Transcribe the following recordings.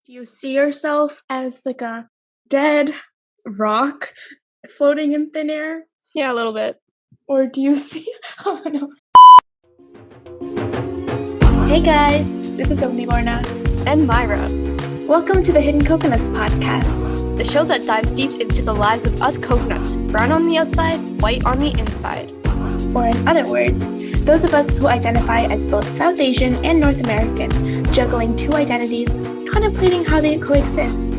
Do you see yourself as like a dead rock floating in thin air? Yeah, a little bit. Or do you see... Oh, no. Hey guys, this is Agnibarna And Maira. Welcome to the Hidden Coconuts podcast, The show that dives deep into the lives of us coconuts, brown on the outside, white on the inside. or in other words, those of us who identify as both South Asian and North American, juggling two identities, contemplating how they coexist.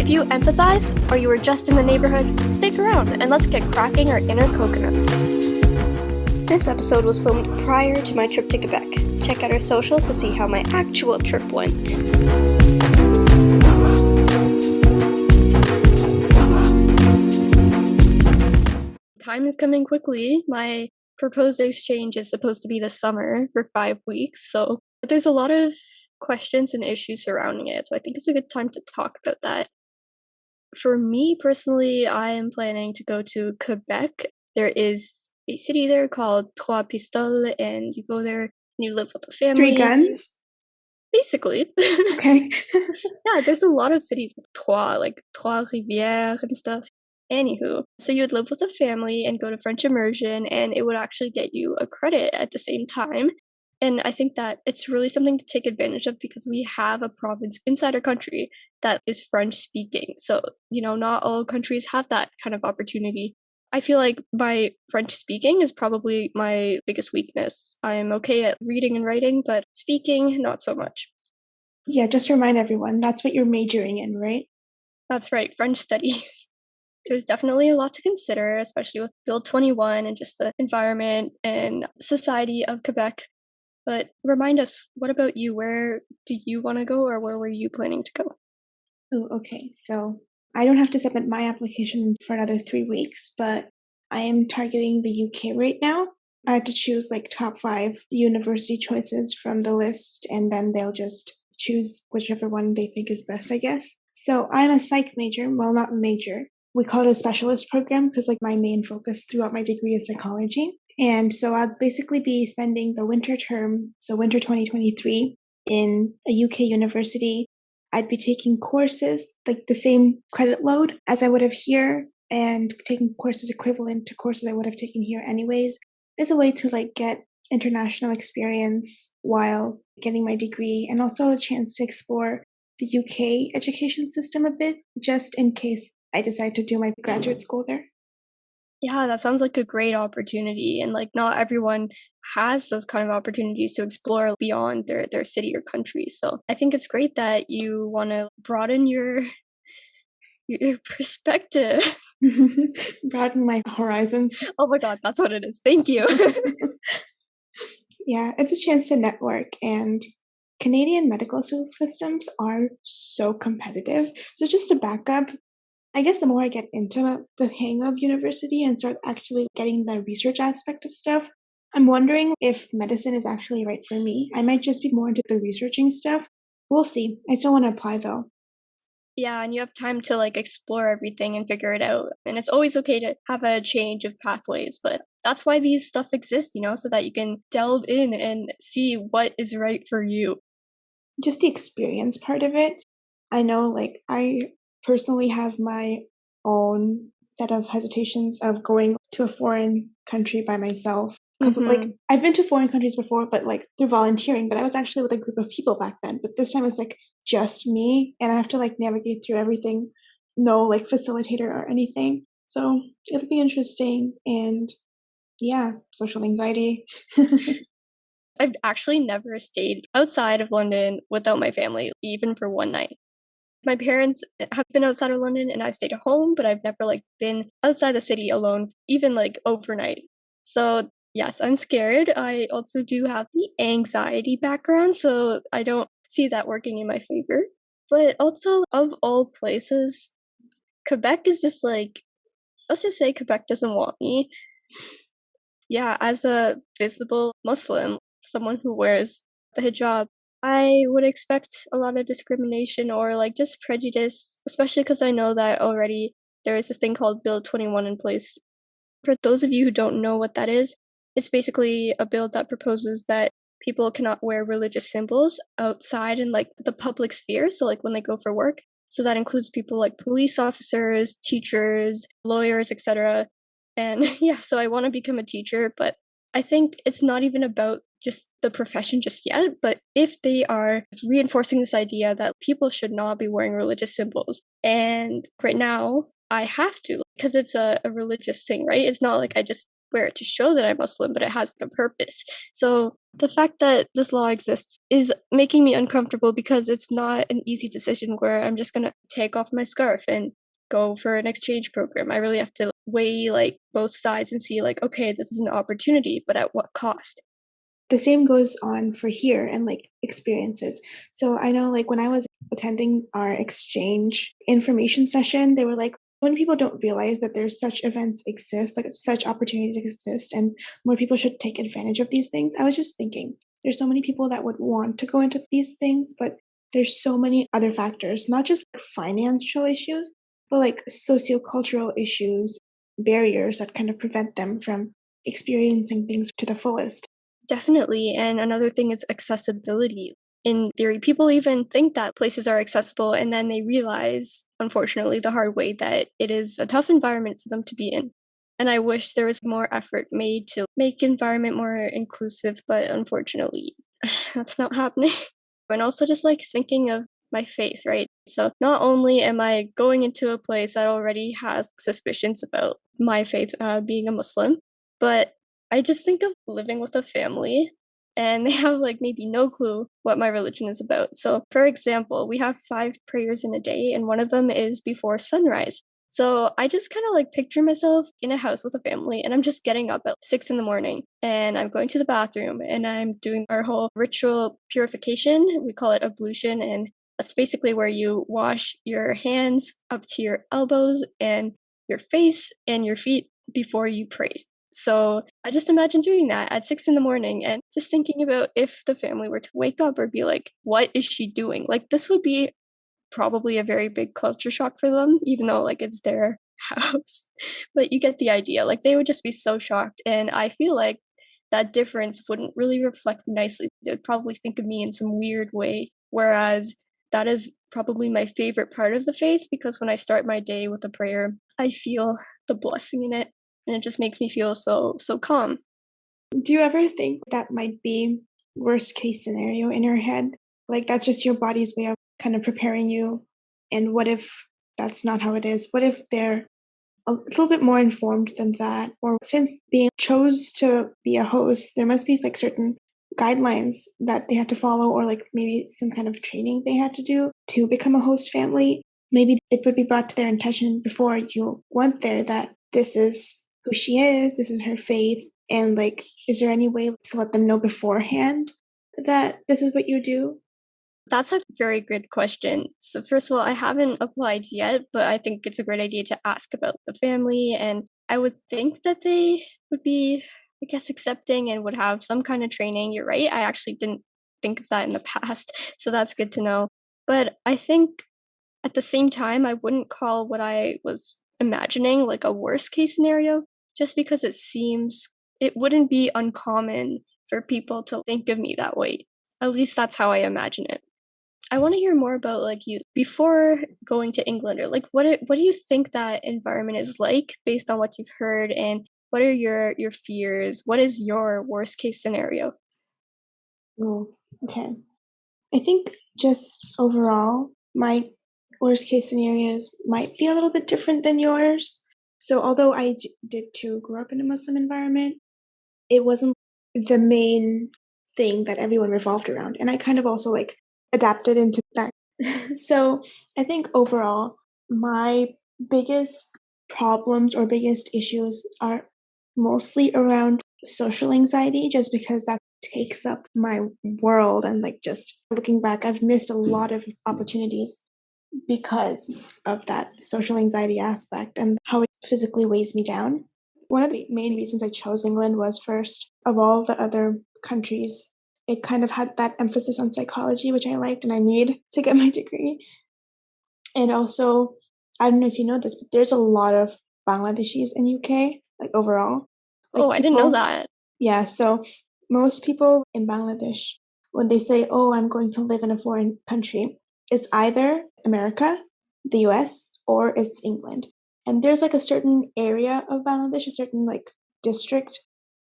If you empathize, or you were just in the neighborhood, stick around and let's get cracking our inner coconuts. This episode was filmed prior to my trip to Quebec. Check out our socials to see how my actual trip went. Time is coming quickly. My proposed exchange is supposed to be this summer for 5 weeks, so there's a lot of questions and issues surrounding it, so I think it's a good time to talk about that. For me personally, I am planning to go to Quebec. There is a city there called Trois Pistoles, and you go there and you live with a family. 3 guns? Basically. Okay. Yeah, there's a lot of cities with Trois, like Trois Rivières and stuff. Anywho, so you would live with a family and go to French immersion, and it would actually get you a credit at the same time. And I think that it's really something to take advantage of because we have a province inside our country that is French speaking. So, not all countries have that kind of opportunity. I feel like my French speaking is probably my biggest weakness. I'm okay at reading and writing, but speaking, not so much. Yeah, just to remind everyone, that's what you're majoring in, right? That's right, French studies. There's definitely a lot to consider, especially with Bill 21 and just the environment and society of Quebec. But remind us, what about you? Where do you want to go, or where were you planning to go? Oh, okay. So I don't have to submit my application for another 3 weeks, but I am targeting the UK right now. I had to choose like top 5 university choices from the list, and then they'll just choose whichever one they think is best, I guess. So I'm a psych major. Well, not major. We call it a specialist program because like my main focus throughout my degree is psychology. And so I'll basically be spending the winter term, so winter 2023, in a UK university. I'd be taking courses, like the same credit load as I would have here, and taking courses equivalent to courses I would have taken here anyways, as a way to like get international experience while getting my degree, and also a chance to explore the UK education system a bit, just in case I decide to do my graduate school there. Yeah, that sounds like a great opportunity. And like not everyone has those kind of opportunities to explore beyond their city or country. So I think it's great that you want to broaden your perspective. Broaden my horizons. Oh my God, that's what it is. Thank you. Yeah, it's a chance to network, and Canadian medical systems are so competitive. So just to back up, I guess the more I get into the hang of university and start actually getting the research aspect of stuff, I'm wondering if medicine is actually right for me. I might just be more into the researching stuff. We'll see. I still want to apply though. Yeah, and you have time to like explore everything and figure it out. And it's always okay to have a change of pathways, but that's why these stuff exist, so that you can delve in and see what is right for you. Just the experience part of it. I know, like, I personally have my own set of hesitations of going to a foreign country by myself. Like, I've been to foreign countries before, but like through volunteering, but I was actually with a group of people back then. But this time it's like just me, and I have to like navigate through everything. No like facilitator or anything. So it'll be interesting, and yeah, social anxiety. I've actually never stayed outside of London without my family, even for one night. My parents have been outside of London and I've stayed at home, but I've never like been outside the city alone, even like overnight. So yes, I'm scared. I also do have the anxiety background, so I don't see that working in my favor. But also, of all places, Quebec is just like, let's just say Quebec doesn't want me. Yeah, as a visible Muslim, someone who wears the hijab, I would expect a lot of discrimination or like just prejudice, especially because I know that already there is this thing called Bill 21 in place. For those of you who don't know what that is, it's basically a bill that proposes that people cannot wear religious symbols outside in like the public sphere. So like when they go for work. So that includes people like police officers, teachers, lawyers, etc. And yeah, so I want to become a teacher, but I think it's not even about just the profession just yet, but if they are reinforcing this idea that people should not be wearing religious symbols. And right now, I have to because it's a religious thing, right? It's not like I just wear it to show that I'm Muslim, but it has a purpose. So the fact that this law exists is making me uncomfortable because it's not an easy decision where I'm just going to take off my scarf and go for an exchange program. I really have to weigh like both sides and see like, okay, this is an opportunity, but at what cost? The same goes on for here and like experiences. So I know like when I was attending our exchange information session, they were like, when people don't realize that there's such events exist, like such opportunities exist, and more people should take advantage of these things. I was just thinking, there's so many people that would want to go into these things, but there's so many other factors, not just like financial issues, but like sociocultural issues, barriers that kind of prevent them from experiencing things to the fullest. Definitely. And another thing is accessibility. In theory, people even think that places are accessible, and then they realize, unfortunately, the hard way that it is a tough environment for them to be in. And I wish there was more effort made to make environment more inclusive, but unfortunately, that's not happening. And also just like thinking of my faith, right? So not only am I going into a place that already has suspicions about my faith being a Muslim, but I just think of living with a family and they have like maybe no clue what my religion is about. So, for example, we have 5 prayers in a day, and one of them is before sunrise. So I just kind of like picture myself in a house with a family, and I'm just getting up at 6 in the morning and I'm going to the bathroom and I'm doing our whole ritual purification. We call it ablution, and that's basically where you wash your hands up to your elbows and your face and your feet before you pray. So I just imagine doing that at 6 in the morning and just thinking about if the family were to wake up or be like, what is she doing? Like, this would be probably a very big culture shock for them, even though like it's their house. But you get the idea. Like, they would just be so shocked. And I feel like that difference wouldn't really reflect nicely. They would probably think of me in some weird way. Whereas that is probably my favorite part of the faith because when I start my day with a prayer, I feel the blessing in it and it just makes me feel so calm. Do you ever think that might be worst case scenario in your head? Like that's just your body's way of kind of preparing you. And what if that's not how it is? What if they're a little bit more informed than that? Or since being chose to be a host, there must be like certain guidelines that they had to follow or like maybe some kind of training they had to do to become a host family. Maybe it would be brought to their attention before you went there that this is who she is, this is her faith, and like, is there any way to let them know beforehand that this is what you do? That's a very good question. So, first of all, I haven't applied yet, but I think it's a great idea to ask about the family. And I would think that they would be, I guess, accepting and would have some kind of training. You're right. I actually didn't think of that in the past. So, that's good to know. But I think at the same time, I wouldn't call what I was imagining like a worst case scenario, just because it wouldn't be uncommon for people to think of me that way. At least that's how I imagine it. I want to hear more about like you before going to England, or like what do you think that environment is like based on what you've heard, and what are your fears? What is your worst case scenario? Oh, okay. I think just overall, my worst case scenarios might be a little bit different than yours. So, although I did too grow up in a Muslim environment, it wasn't the main thing that everyone revolved around. And I kind of also like adapted into that. So, I think overall, my biggest problems or biggest issues are mostly around social anxiety, just because that takes up my world. And like, just looking back, I've missed a lot of opportunities because of that social anxiety aspect and how it physically weighs me down. One of the main reasons I chose England was, first of all the other countries, it kind of had that emphasis on psychology, which I liked and I need to get my degree. And also, I don't know if you know this, but there's a lot of Bangladeshis in UK, like overall. Oh, Like I didn't know people, that. yeah, so Most people in Bangladesh, when they say, oh, I'm going to live in a foreign country, it's either America, the US, or it's England. And there's like a certain area of Bangladesh, a certain like district.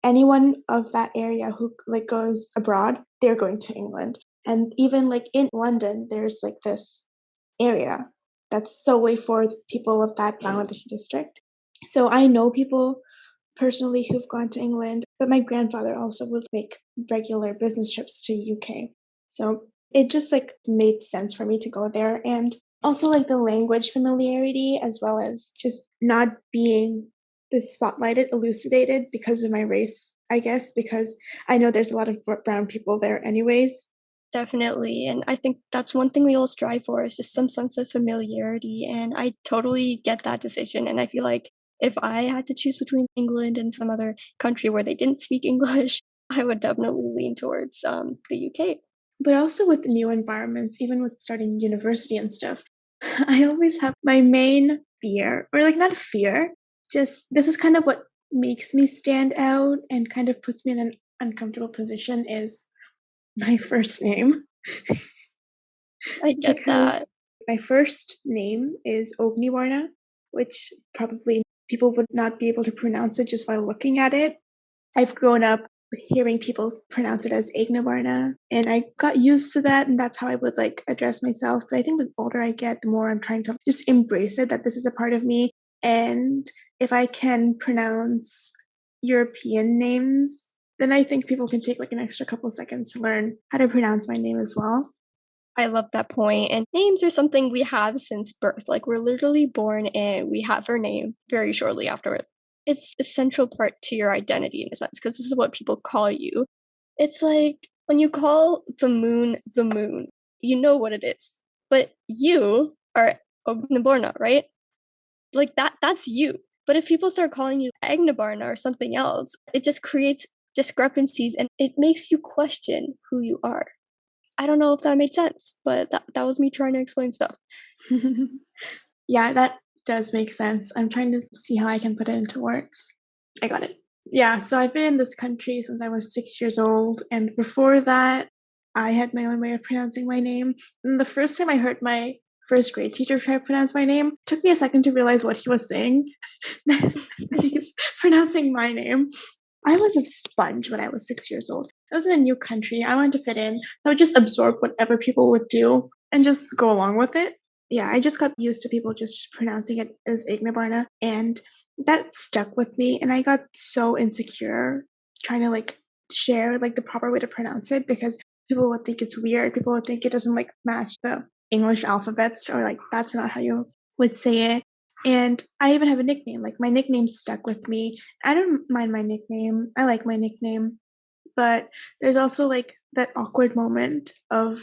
Anyone of that area who like goes abroad, they're going to England. And even like in London, there's like this area that's solely for people of that Bangladeshi district. So I know people personally who've gone to England, but my grandfather also would make regular business trips to UK. So it just like made sense for me to go there, and also like the language familiarity as well as just not being the spotlighted elucidated because of my race, I guess, because I know there's a lot of brown people there anyways. Definitely. And I think that's one thing we all strive for is just some sense of familiarity. And I totally get that decision. And I feel like if I had to choose between England and some other country where they didn't speak English, I would definitely lean towards the UK. But also with new environments, even with starting university and stuff, I always have my main fear, or like not fear, just this is kind of what makes me stand out and kind of puts me in an uncomfortable position is my first name. I get that. Because my first name is Agnibarna, which probably people would not be able to pronounce it just by looking at it. I've grown up hearing people pronounce it as Agnibarna, and I got used to that, and that's how I would like address myself. But I think the older I get, the more I'm trying to just embrace it, that this is a part of me. And if I can pronounce European names, then I think people can take like an extra couple seconds to learn how to pronounce my name as well. I love that point. And names are something we have since birth. Like we're literally born and we have our name very shortly afterward. It's a central part to your identity in a sense, because this is what people call you. It's like when you call the moon, you know what it is. But you are Agnibarna, right? Like that's you. But if people start calling you Agnibarna or something else, it just creates discrepancies and it makes you question who you are. I don't know if that made sense, but that was me trying to explain stuff. Yeah, that does make sense. I'm trying to see how I can put it into words. I got it. Yeah, so I've been in this country since I was 6 years old, and before that, I had my own way of pronouncing my name. And the first time I heard my first grade teacher try to pronounce my name, it took me a second to realize what he was saying. He's pronouncing my name. I was a sponge when I was 6 years old. I was in a new country. I wanted to fit in. I would just absorb whatever people would do and just go along with it. Yeah, I just got used to people just pronouncing it as Agnibarna, and that stuck with me. And I got so insecure trying to like share like the proper way to pronounce it because people would think it's weird. People would think it doesn't like match the English alphabets, or like that's not how you would say it. And I even have a nickname. Like my nickname stuck with me. I don't mind my nickname. I like my nickname. But there's also like that awkward moment of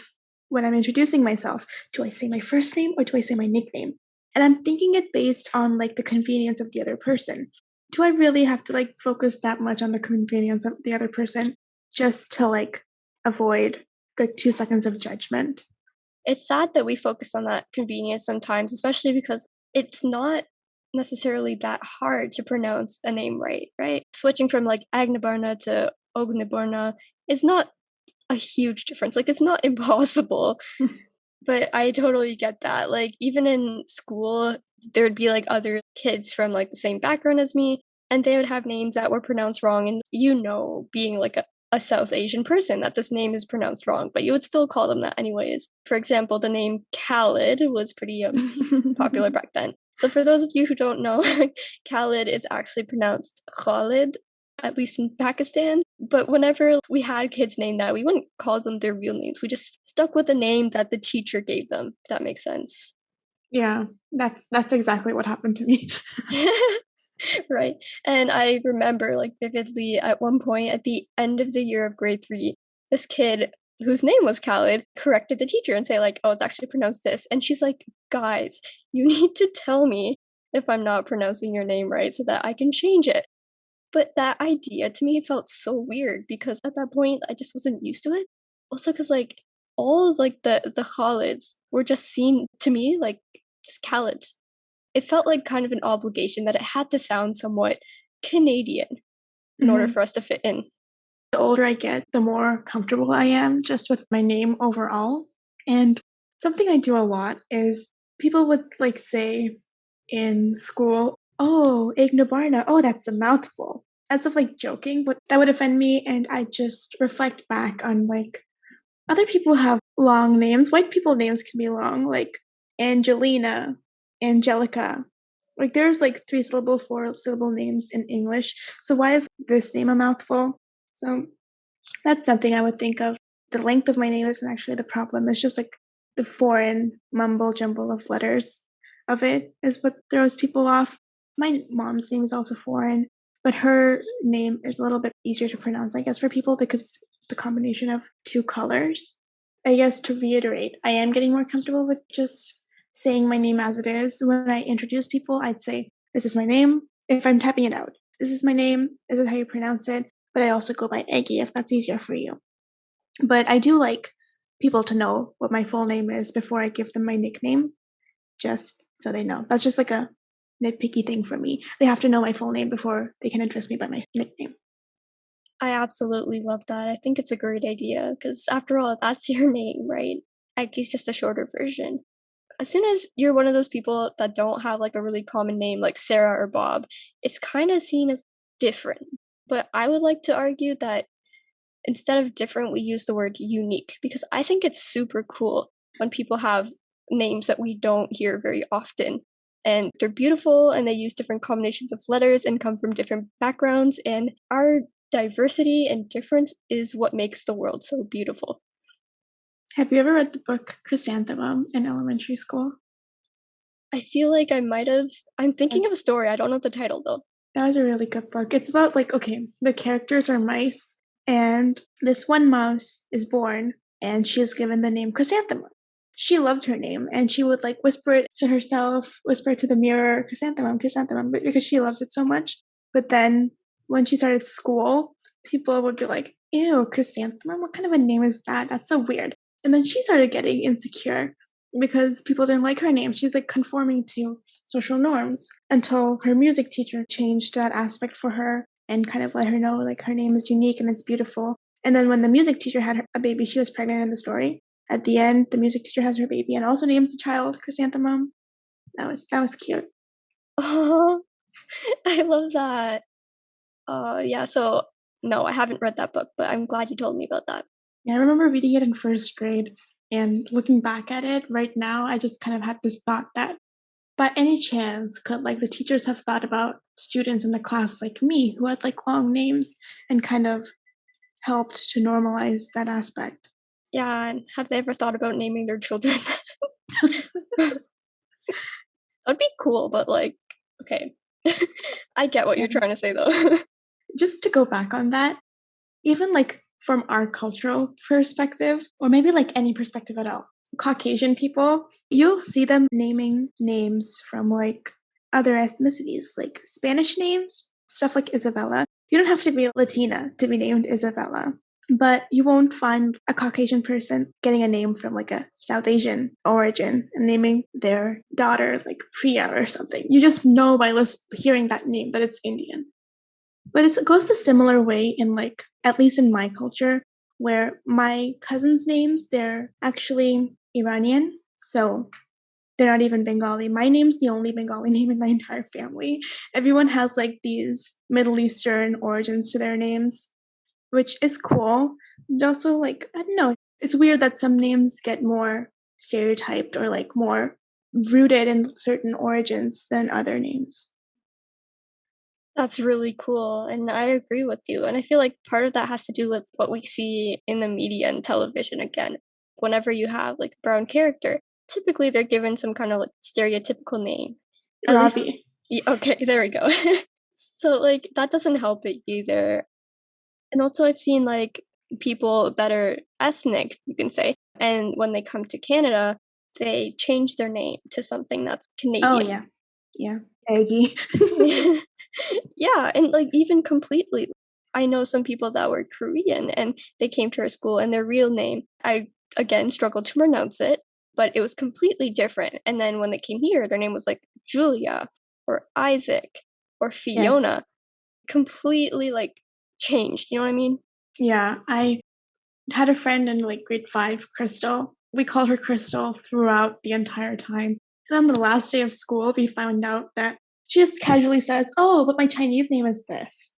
when I'm introducing myself. Do I say my first name or do I say my nickname? And I'm thinking it based on like the convenience of the other person. Do I really have to like focus that much on the convenience of the other person just to like avoid the 2 seconds of judgment? It's sad that we focus on that convenience sometimes, especially because it's not necessarily that hard to pronounce a name right? Switching from like Agnibarna to Ognibarna is not a huge difference. Like it's not impossible. But I totally get that. Like even in school, there'd be like other kids from like the same background as me, and they would have names that were pronounced wrong. And being like a South Asian person, that this name is pronounced wrong, but you would still call them that anyways. For example, the name Khalid was pretty popular back then. So for those of you who don't know, Khalid is actually pronounced Khalid, at least in Pakistan. But whenever we had kids named that, we wouldn't call them their real names. We just stuck with the name that the teacher gave them, if that makes sense. Yeah, that's exactly what happened to me. Right. And I remember like vividly at one point at the end of the year of grade 3, this kid whose name was Khalid corrected the teacher and say like, oh, it's actually pronounced this. And she's like, guys, you need to tell me if I'm not pronouncing your name right so that I can change it. But that idea to me felt so weird because at that point I just wasn't used to it. Also because like all of, like the Khalids were just seen to me like just Khalids. It felt like kind of an obligation that it had to sound somewhat Canadian in order for us to fit in. The older I get, the more comfortable I am just with my name overall. And something I do a lot is people would like say in school, "Oh, Agnibarna, oh, that's a mouthful." As if like joking, but that would offend me. And I just reflect back on like other people have long names. White people names can be long, like Angelina, Angelica. Like there's like 3-syllable, 4-syllable names in English. So why is this name a mouthful? So that's something I would think of. The length of my name isn't actually the problem. It's just like the foreign mumble jumble of letters of it is what throws people off. My mom's name is also foreign, but her name is a little bit easier to pronounce, I guess, for people because it's the combination of 2 colors. I guess to reiterate, I am getting more comfortable with just saying my name as it is. When I introduce people, I'd say, "This is my name." If I'm typing it out, "This is my name. This is how you pronounce it." But I also go by Eggy if that's easier for you. But I do like people to know what my full name is before I give them my nickname, just so they know. That's just like a nitpicky thing for me. They have to know my full name before they can address me by my nickname. I absolutely love that. I think it's a great idea because, after all, that's your name, right? Aggi's just a shorter version. As soon as you're one of those people that don't have like a really common name like Sarah or Bob, it's kind of seen as different. But I would like to argue that instead of different, we use the word unique because I think it's super cool when people have names that we don't hear very often. And they're beautiful and they use different combinations of letters and come from different backgrounds. And our diversity and difference is what makes the world so beautiful. Have you ever read the book Chrysanthemum in elementary school? I feel like I might have. I'm thinking of a story. I don't know the title though. That was a really good book. It's about like, okay, the characters are mice, and this one mouse is born, and she is given the name Chrysanthemum. She loves her name, and she would like whisper it to herself, whisper it to the mirror, Chrysanthemum, Chrysanthemum, because she loves it so much. But then when she started school, people would be like, "Ew, Chrysanthemum, what kind of a name is that? That's so weird." And then she started getting insecure because people didn't like her name. She's like conforming to social norms until her music teacher changed that aspect for her and kind of let her know like her name is unique and it's beautiful. And then when the music teacher had a baby, she was pregnant in the story. At the end, the music teacher has her baby and also names the child Chrysanthemum. That was cute. Oh, I love that. Yeah, so no, I haven't read that book, but I'm glad you told me about that. Yeah, I remember reading it in first grade and looking back at it right now, I just kind of had this thought that by any chance could like the teachers have thought about students in the class like me who had like long names and kind of helped to normalize that aspect? Yeah, and have they ever thought about naming their children? That'd be cool, but like, okay. I get what Yeah. you're trying to say though. Just to go back on that, even like from our cultural perspective, or maybe like any perspective at all, Caucasian people, you'll see them naming names from like other ethnicities, like Spanish names, stuff like Isabella. You don't have to be Latina to be named Isabella, but you won't find a Caucasian person getting a name from like a South Asian origin and naming their daughter like Priya or something. You just know by hearing that name that it's Indian. But it goes the similar way in like, at least in my culture, where my cousins' names, they're actually Iranian. So they're not even Bengali. My name's the only Bengali name in my entire family. Everyone has like these Middle Eastern origins to their names, which is cool. But also like, I don't know, it's weird that some names get more stereotyped or like more rooted in certain origins than other names. That's really cool, and I agree with you, and I feel like part of that has to do with what we see in the media and television again. Whenever you have, like, a brown character, typically they're given some kind of, like, stereotypical name. At least Robbie. okay, there we go. So, like, that doesn't help it either. And also I've seen, like, people that are ethnic, you can say, and when they come to Canada, they change their name to something that's Oh, Canadian. yeah. Yeah. Aggie. Yeah, and, like, even completely. I know some people that were Korean, and they came to our school, and their real name, I, again, struggled to pronounce it, but it was completely different, and then when they came here, their name was, like, Julia, or Isaac, or Yes. Fiona. Completely, like, changed, you know what I mean? Yeah, I had a friend in like grade 5, Crystal. We called her Crystal throughout the entire time. And on the last day of school, we found out that she just casually says, "Oh, but my Chinese name is this."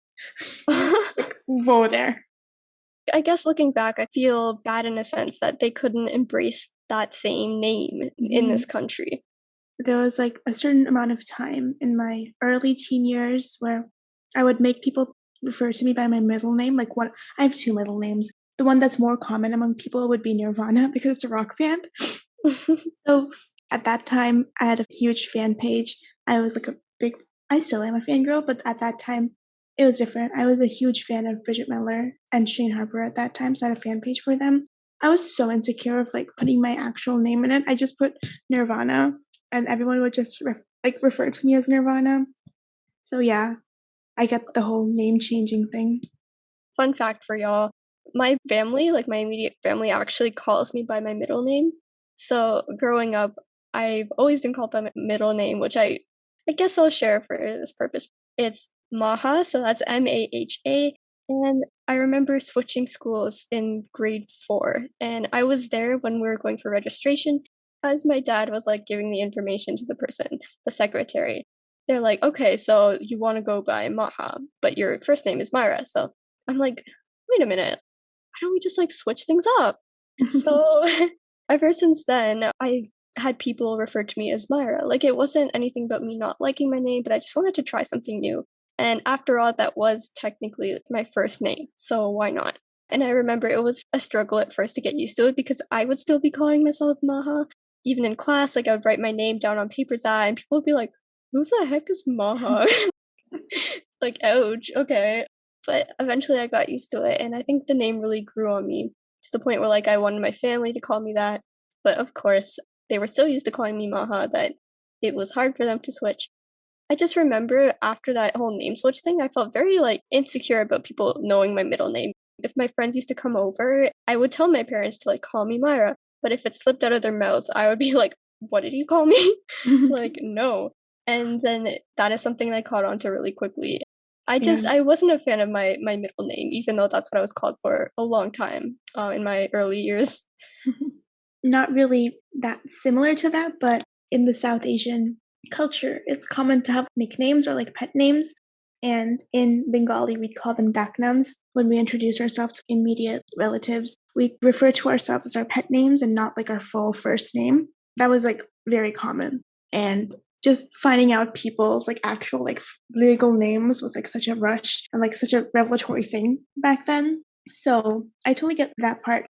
Like, whoa there. I guess looking back, I feel bad in a sense that they couldn't embrace that same name in this country. There was like a certain amount of time in my early teen years where I would make people refer to me by my middle name. Like, what I have two middle names. The one that's more common among people would be Nirvana because it's a rock band. So at that time, I had a huge fan page. I was like I still am a fangirl, but at that time, it was different. I was a huge fan of Bridget Miller and Shane Harper at that time, so I had a fan page for them. I was so insecure of like putting my actual name in it. I just put Nirvana, and everyone would just refer to me as Nirvana. So yeah, I get the whole name changing thing. Fun fact for y'all, my family, like my immediate family, actually calls me by my middle name. So growing up, I've always been called by my middle name, which I guess I'll share for this purpose. It's Maha, so that's Maha. And I remember switching schools in grade 4, and I was there when we were going for registration, as my dad was like giving the information to the person, the secretary. They're like, okay, so you want to go by Maha, but your first name is Myra. So I'm like, wait a minute, why don't we just like switch things up? So ever since then, I had people refer to me as Myra. Like it wasn't anything but me not liking my name, but I just wanted to try something new. And after all, that was technically my first name. So why not? And I remember it was a struggle at first to get used to it because I would still be calling myself Maha. Even in class, like I would write my name down on paper's eye and people would be like, who the heck is Maha? Like, ouch, okay. But eventually I got used to it, and I think the name really grew on me to the point where like I wanted my family to call me that. But of course, they were so used to calling me Maha that it was hard for them to switch. I just remember after that whole name switch thing, I felt very like insecure about people knowing my middle name. If my friends used to come over, I would tell my parents to like call me Myra, but if it slipped out of their mouths, I would be like, "What did you call me?" Like, no. And then that is something I caught on to really quickly. Yeah. I wasn't a fan of my middle name, even though that's what I was called for a long time in my early years. Not really that similar to that, but in the South Asian culture, it's common to have nicknames or like pet names. And in Bengali, we call them daknams. When we introduce ourselves to immediate relatives, we refer to ourselves as our pet names and not like our full first name. That was like very common. And just finding out people's like actual like legal names was like such a rush and like such a revelatory thing back then. So I totally get that part.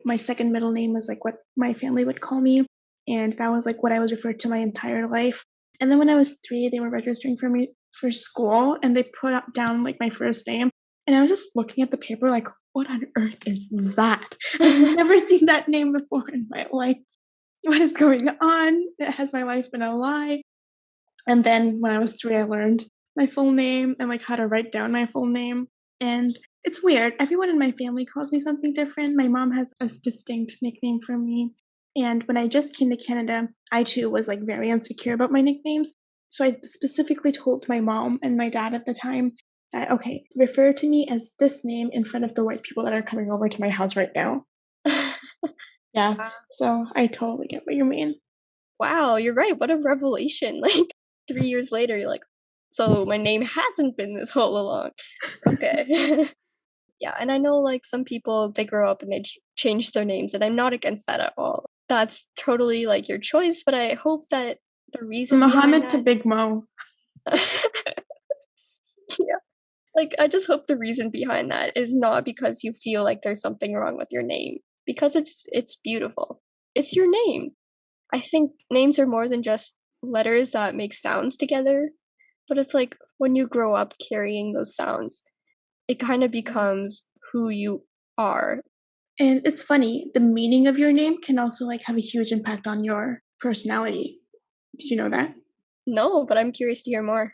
My second middle name was like what my family would call me, and that was like what I was referred to my entire life. And then when I was 3, they were registering for me for school, and they put down like my first name, and I was just looking at the paper like, what on earth is that? I've never seen that name before in my life. What is going on? Has my life been a lie? And then when I was 3, I learned my full name and like how to write down my full name. And it's weird. Everyone in my family calls me something different. My mom has a distinct nickname for me. And when I just came to Canada, I too was like very insecure about my nicknames. So I specifically told my mom and my dad at the time that, okay, refer to me as this name in front of the white people that are coming over to my house right now. Yeah. So I totally get what you mean. Wow, you're right. What a revelation. Like 3 years later, you're like, so my name hasn't been this whole along. Okay. Yeah, and I know like some people they grow up and they change their names, and I'm not against that at all. That's totally like your choice, but I hope that the reason behind Mohammed to Big Mo. Yeah. Like I just hope the reason behind that is not because you feel like there's something wrong with your name, because it's beautiful. It's your name. I think names are more than just letters that make sounds together, but it's like when you grow up carrying those sounds, it kind of becomes who you are. And it's funny, the meaning of your name can also like have a huge impact on your personality. Did you know that? No, but I'm curious to hear more.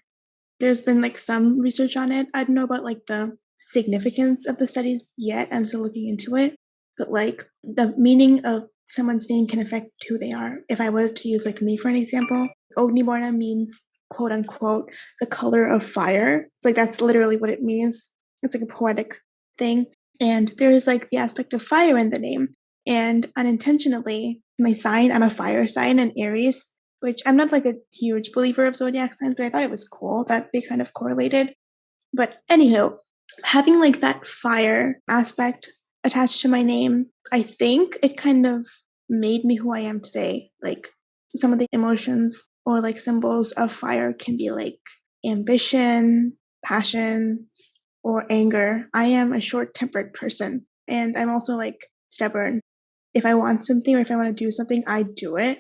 There's been like some research on it. I don't know about like the significance of the studies yet. I'm still looking into it. But like the meaning of someone's name can affect who they are. If I were to use like me for an example, Agnibarna means quote unquote the color of fire. It's like that's literally what it means. It's like a poetic thing. And there's like the aspect of fire in the name. And unintentionally, my sign, I'm a fire sign, an Aries, which I'm not like a huge believer of zodiac signs, but I thought it was cool that they kind of correlated. But anywho, having like that fire aspect attached to my name, I think it kind of made me who I am today. Like some of the emotions or like symbols of fire can be like ambition, passion, or anger. I am a short-tempered person, and I'm also like stubborn. If I want something or if I want to do something, I do it.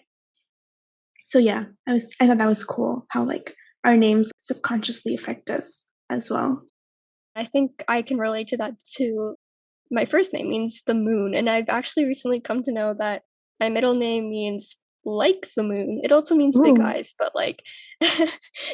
So yeah, I thought that was cool how like our names subconsciously affect us as well. I think I can relate to that too. My first name means the moon, and I've actually recently come to know that my middle name means like the moon. It also means big Ooh. eyes, but like,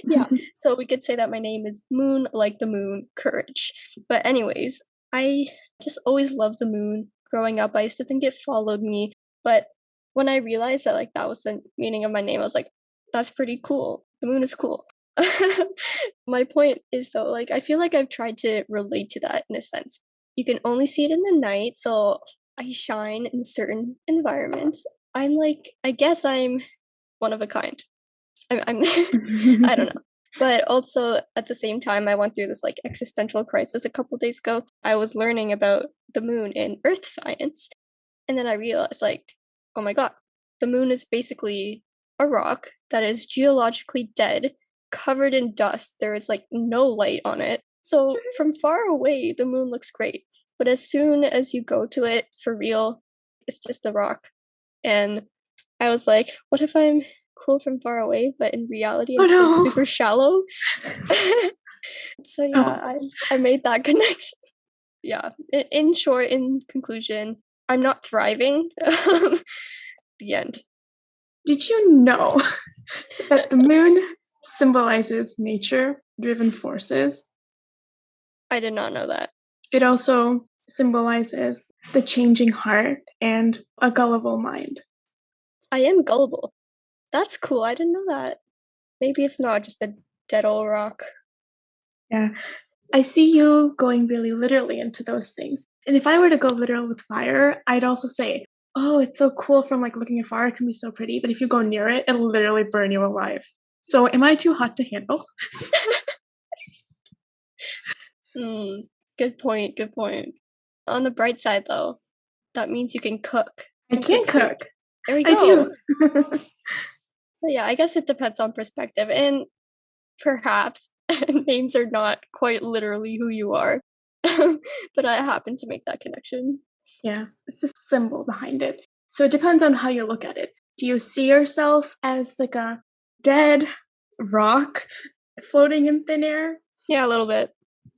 yeah. So we could say that my name is Moon, like the moon, courage. But, anyways, I just always loved the moon. Growing up, I used to think it followed me, but when I realized that, like, that was the meaning of my name, I was like, that's pretty cool. The moon is cool. My point is, though, like, I feel like I've tried to relate to that in a sense. You can only see it in the night, so I shine in certain environments. I'm like, I guess I'm one of a kind. I'm I don't know. But also at the same time, I went through this like existential crisis a couple days ago. I was learning about the moon in earth science, and then I realized, like, oh my god, the moon is basically a rock that is geologically dead, covered in dust. There is like no light on it. So from far away, the moon looks great. But as soon as you go to it for real, it's just a rock. And I was like, what if I'm cool from far away, but in reality, Oh I'm just like no. super shallow? So yeah, Oh. I made that connection. Yeah. In short, in conclusion, I'm not thriving. The end. Did you know that the moon symbolizes nature-driven forces? I did not know that. It also symbolizes the changing heart and a gullible mind. I am gullible. That's cool. I didn't know that. Maybe it's not just a dead old rock. Yeah. I see you going really literally into those things. And if I were to go literal with fire, I'd also say, oh, it's so cool from like looking afar, it can be so pretty. But if you go near it, it'll literally burn you alive. So am I too hot to handle? Good point. Good point. On the bright side, though, that means you can cook. I can food. cook. There we I go. do. But yeah, I guess it depends on perspective, and perhaps names are not quite literally who you are. But I happen to make that connection. Yes, it's a symbol behind it. So it depends on how you look at it. Do you see yourself as like a dead rock floating in thin air? Yeah, a little bit.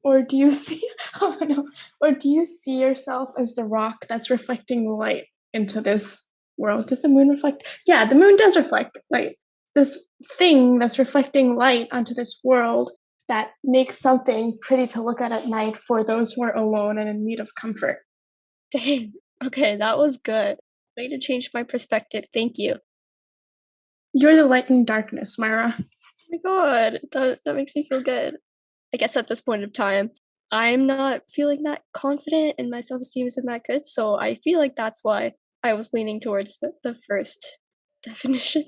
Or do you see oh no, or do you see yourself as the rock that's reflecting light into this world? Does the moon reflect? Yeah, the moon does reflect light. This thing that's reflecting light onto this world that makes something pretty to look at night for those who are alone and in need of comfort. Dang. Okay, that was good. Way to change my perspective. Thank you. You're the light in darkness, Myra. Oh my god, that makes me feel good. I guess at this point of time, I'm not feeling that confident and my self-esteem isn't that good, so I feel like that's why I was leaning towards the first definition.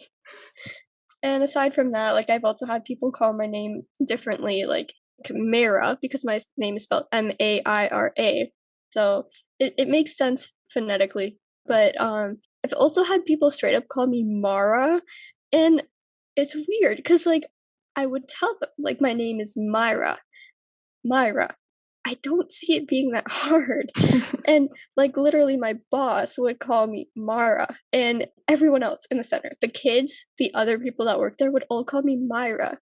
And aside from that, like, I've also had people call my name differently, like Maira, because my name is spelled Maira. So it makes sense phonetically. But I've also had people straight up call me Mara, and it's weird because like I would tell them like my name is Myra. I don't see it being that hard. And like literally my boss would call me Mara, and everyone else in the center, the kids, the other people that work there would all call me Myra.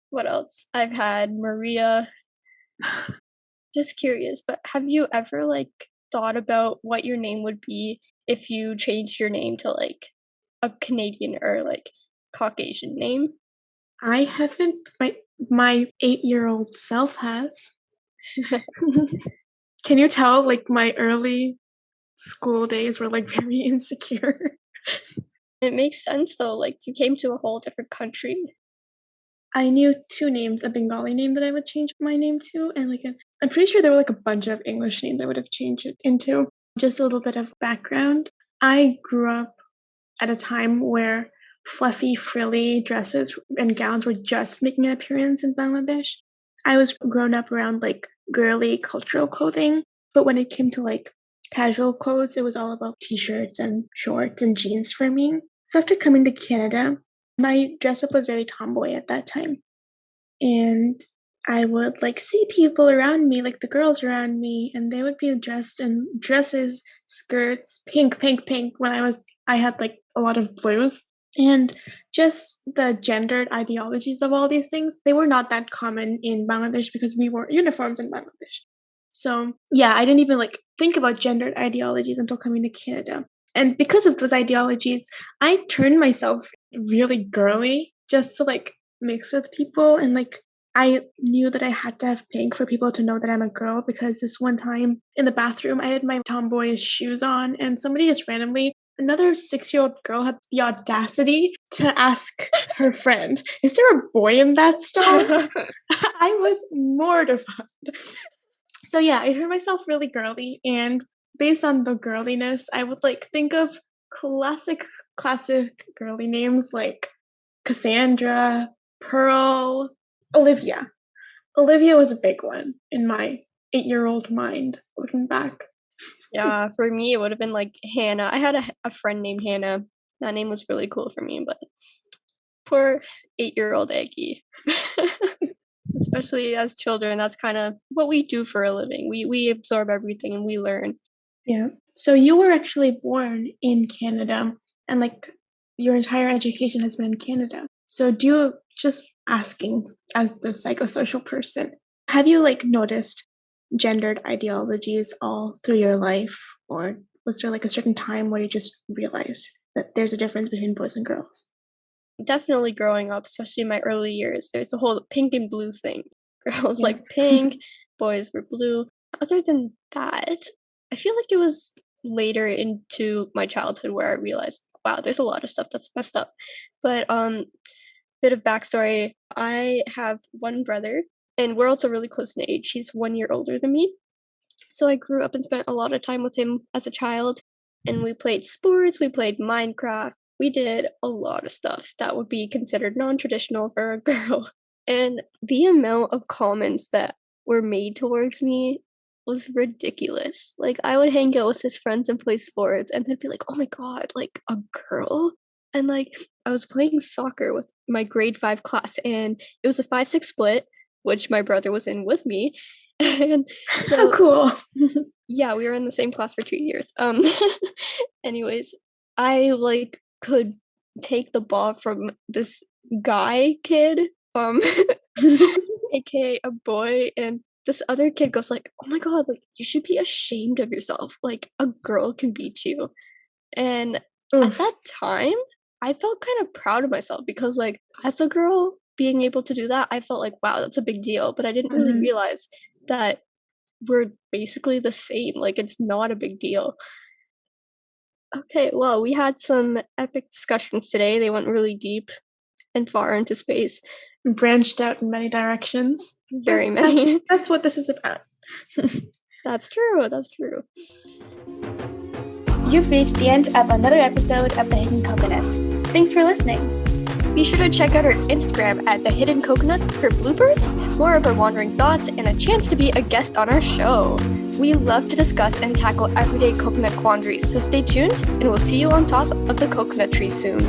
What else? I've had Maria. Just curious, but have you ever like thought about what your name would be if you changed your name to like a Canadian or like Caucasian name? I haven't. My 8-year-old self has. Can you tell? Like my early school days were like very insecure. It makes sense though, like you came to a whole different country. I knew 2 names, a Bengali name that I would change my name to, and like a I'm pretty sure there were like a bunch of English names I would have changed it into. Just a little bit of background. I grew up at a time where fluffy, frilly dresses and gowns were just making an appearance in Bangladesh. I was grown up around like girly cultural clothing, but when it came to like casual clothes, it was all about t-shirts and shorts and jeans for me. So after coming to Canada, my dress up was very tomboy at that time. And I would like see people around me, like the girls around me, and they would be dressed in dresses, skirts, pink, pink, pink. When I had like a lot of blues. And just the gendered ideologies of all these things, they were not that common in Bangladesh because we wore uniforms in Bangladesh. So yeah, I didn't even like think about gendered ideologies until coming to Canada. And because of those ideologies, I turned myself really girly just to like mix with people. And like I knew that I had to have pink for people to know that I'm a girl, because this one time in the bathroom, I had my tomboyish shoes on and somebody just randomly, another 6-year-old girl, had the audacity to ask her friend, "Is there a boy in that stall?" I was mortified. So yeah, I turned myself really girly, and based on the girliness, I would like think of classic girly names like Cassandra, Pearl, Olivia. Olivia was a big one in my 8-year-old mind, looking back. Yeah, for me, it would have been like Hannah. I had a friend named Hannah. That name was really cool for me, but poor 8-year-old Aggie. Especially as children, that's kind of what we do for a living. We absorb everything and we learn. Yeah. So you were actually born in Canada, and like your entire education has been in Canada. So do you, just asking as the psychosocial person, have you like noticed gendered ideologies all through your life, or was there like a certain time where you just realized that there's a difference between boys and girls? Definitely growing up, especially in my early years, there's a whole pink and blue thing. Girls Yeah. like pink, boys were blue. Other than that, I feel like it was later into my childhood where I realized, wow, there's a lot of stuff that's messed up. But bit of backstory, I have one brother, and we're also really close in age. He's 1 year older than me. So I grew up and spent a lot of time with him as a child, and we played sports, we played Minecraft, we did a lot of stuff that would be considered non-traditional for a girl. And the amount of comments that were made towards me was ridiculous. Like, I would hang out with his friends and play sports, and they'd be like, "Oh my god, like a girl?" And like, I was playing soccer with my grade 5 class, and it was a 5-6 split, which my brother was in with me. And so, How cool. yeah, we were in the same class for 2 years. Anyways, I like could take the ball from this guy kid, aka a boy, and this other kid goes like, "Oh my god, like you should be ashamed of yourself. Like a girl can beat you." And at that time, I felt kind of proud of myself because like as a girl being able to do that, I felt like, wow, that's a big deal, but I didn't really realize that we're basically the same. Like it's not a big deal. Okay, well, we had some epic discussions today. They went really deep and far into space. Branched out in many directions. Very many. That's what this is about. That's true. That's true. You've reached the end of another episode of The Hidden Coconuts. Thanks for listening. Be sure to check out our Instagram at The Hidden Coconuts for bloopers, more of our wandering thoughts, and a chance to be a guest on our show. We love to discuss and tackle everyday coconut quandaries, so stay tuned, and we'll see you on top of the coconut tree soon.